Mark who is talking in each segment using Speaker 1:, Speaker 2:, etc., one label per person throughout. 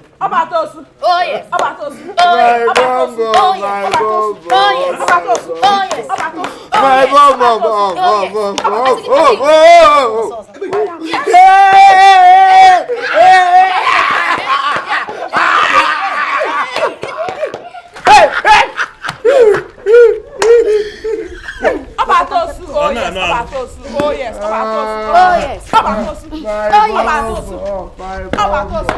Speaker 1: Obata Osu.
Speaker 2: Oh yes.
Speaker 1: Obata Osu.
Speaker 2: Oh yes. Obata Osu. Oh yes. Oh yes. Obata Osu. Oh yes. Obata Osu. My
Speaker 1: Obata Osu. Oh yes. Obata Osu. Oh yes. Obata Osu.
Speaker 2: Oh yes.
Speaker 1: Obata Osu. Obata Osu.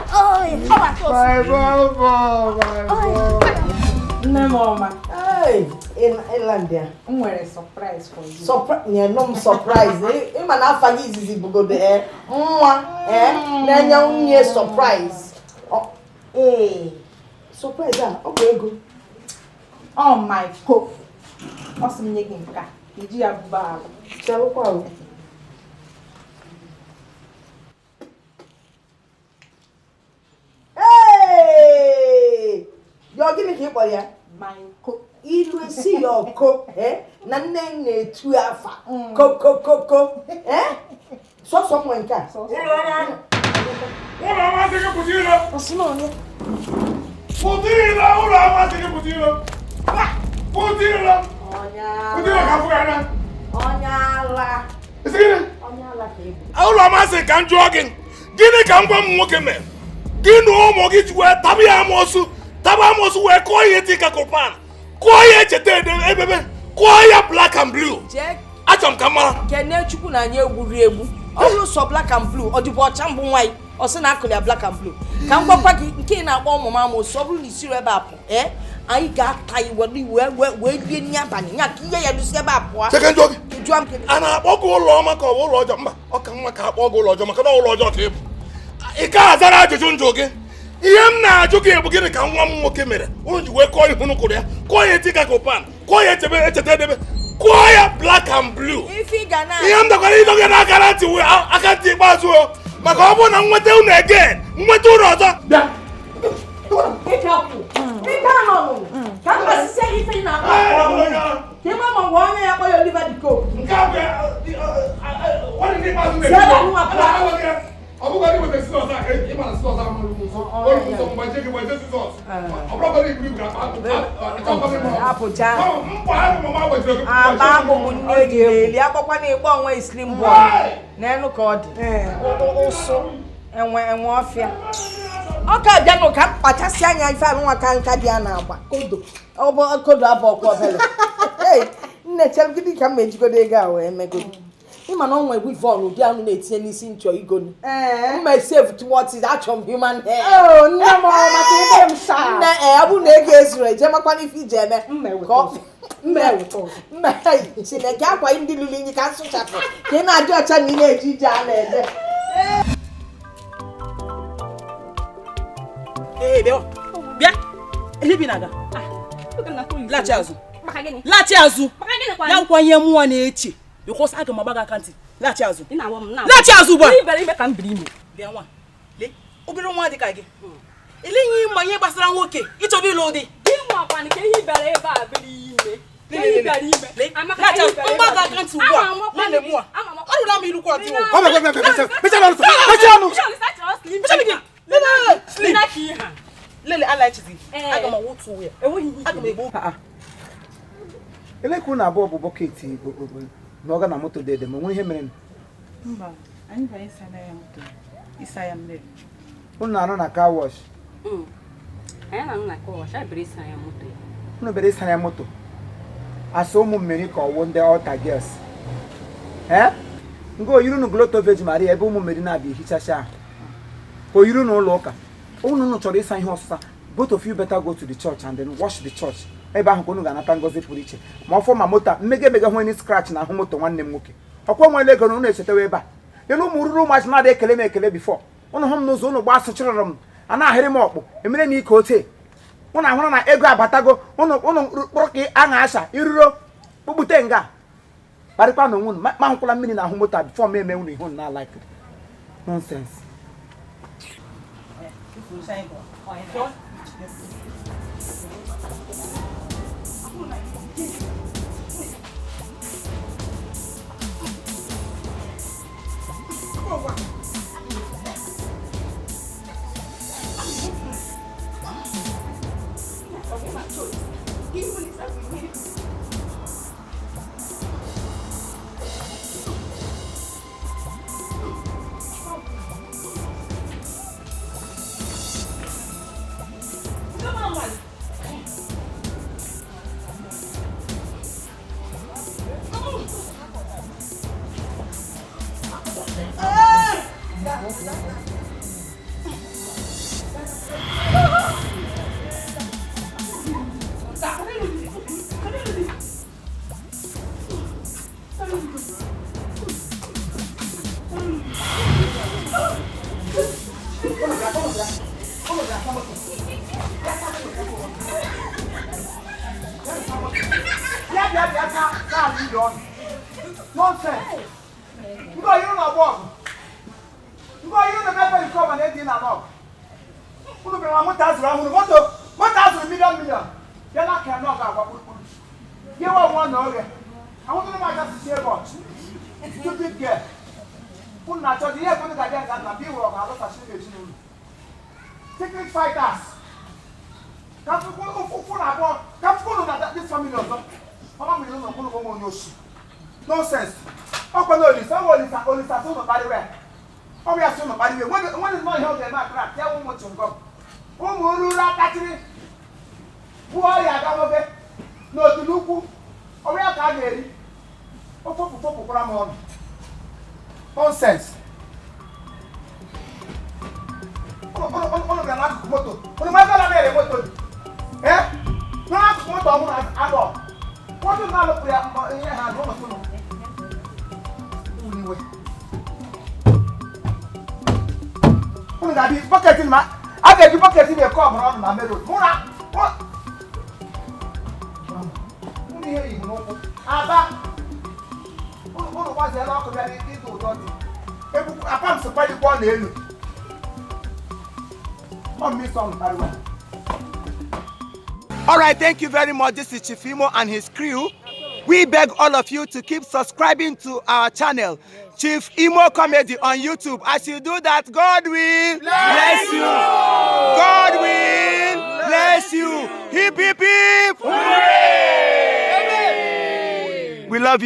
Speaker 3: Hey, in Inlandia.
Speaker 1: Nwere surprise for you.
Speaker 3: Surprise, no surprise. Eh, man afa izizi bugodo nwa na nya unye surprise. Oh, surprise ego.
Speaker 1: Oh my god. Osimnye gị nka. Iji ya buba ahụ.
Speaker 3: Chalo kwa. Hey! Yo gini ki kpọ ya?
Speaker 1: My cook.
Speaker 3: Ilu esi ya ọkọ na nne na-etu afa ko so nwe nke a
Speaker 4: ụlọ amasị ka m jụọ gị gịnị ka m gwa m nwoke mere gị na ụmụ gị ji wee taba ya amosu wee kụọ ihe tika kopan kụọ ya echeta ebebe kụọ ya black and blue achọrọ m ka m mara
Speaker 3: kene chukwu na anyị egwu ọrụ sọ black and blue ọ dịbụ ọcha mbụ nwaanyị ọ sị na akụli ya black and blue ka m gwakwa gị nke na-akpọ ọmụmụ amosu ọ bụrụ na isiri ebe apụ anyị ga-ata wee bie n'abalị nya ka ihe ya dusi ebe apụọ
Speaker 4: a na-akpọ gị ụlọ ọma ka ọ bụ ụlọ ọjọọ mba ọ ka mma ka akpọ gị ụlọ ọjọọ maka na ụlọ ọjọọ ka ị bụ ị ka azara ajụjụ njụ gị ihe m na-ajụ gị bụ gịnị ka nwa m nwoke mere unu ji wee kụọ ihu n'ụkwụrụ ya kụọ ya etika kopan kụọ ya echeta edebe kụọ ya black and blue ihe m dakwara ịdọga n'aka na ntị wee aka ntị ikpeazụ maka ọ bụrụ na nweta unu again nweta unu ọzọ
Speaker 3: Oka bia no ka kpachasị anya ife anụ nwa ka nka dị a na-agba kodo abụ ọkwa obele nne chere gịdị ka m ejigoro ego a wee megodi ịma na ọnwa egwu ivon ụdị anụ na-etinye n'isi nchọ igoni mma save towards it achọ m human hair
Speaker 1: nne m maka ebe m saa
Speaker 3: nne ọ bụ na ego ezuru eje makwa n'ife ije eme Chineke akwa ndị lụrụ inyi ka nsụchapụ ka ị na-adị ọcha na ị na-eji ije a na-ede
Speaker 5: bịa ihe bi na-aga laghachi azụ ya nkwa ihe mmụọ na-eche because aga m agbaga aka ntị laghachi azụ ugbu a bịa nwa lee obere nwa dị ka gị eleghị ịma ihe gbasara nwoke ịchọba ịlụ ụdị mgbaga aka ntị ugbu a nne mụa ọrụla m irukwa ọdị lele alachizi aga m awụtu ya aga m egbu
Speaker 6: Ele kuna abụọ bụ bọket na ọga na moto dede ma nwe ihe mere
Speaker 1: mba anyị ba isa ya mmiri
Speaker 6: unu na-anọ na car wash
Speaker 2: anyị na-anọ na car wash abịrị isa ya moto
Speaker 6: unu bere isa ya moto asa ụmụ mmiri ka ọwụ ndị altar girls ngo oyiru nu gloto veg maria ebe ụmụ mmiri na-abịa ehichacha ahụ oyiru na ụlọ ụka unu chọrọ ịsa ihe ọsụsa both of you better go to the church and then wash the church ebe ahụ ka unu ga-anata ngozi pụrụ iche ma ọfọ ma moto mmega hụ any scratch na ahụ moto nwanne m nwoke ọkwa nwere ego na unu echetewa ebe a lele ụmụ ruru ụmụazị na-ada ekele m ekele bifọ ụnụ hụ m n'ụzọ unu gbaa asụchịrịrị m ana ahịrị m ọkpụ emere na ike ote ụnụ ahụrụ na ego abatago ụnụ kpụrụ ka aṅa asha iruro kpụkpute nga kparịkwa na onwe unu ma hụkwala mmiri na ahụ moto bifọ m eme unu ihe unu na-alaik nonsense. Nonsense. You go, you don't walk. You go, you don't never come and anything at all. You don't want to around. What else million? You're not cannot go. You want one over. I want to know my just say what. Stupid girl. Put not to the air, put it again, and be work. I look at you. Technique fighters. Come to this family also. Mama will not go on your shoe. Nonsense. Only some body wear. Oh, we are so body wear. When is my health and my crack? Tell me what to go. Oh, Murura Catherine. Who are you? I no to look. Oh, we are carrying. Oh, for nonsense. Oh, the last motor. What am I going to motor? Eh? No, I'm not. What do you look at in your hand? Bucket in my I get you bucket in your car on my middle. What? What was the lock of that into Dotty? I can't supply you one day. On me, some by the way. All right, thank you very much. This is Chief Imo and his crew. We beg all of you to keep subscribing to our channel, Chief Imo Comedy on YouTube. As you do that, God will bless you. God will bless you. Hip, hip, hip. Hooray! We love you.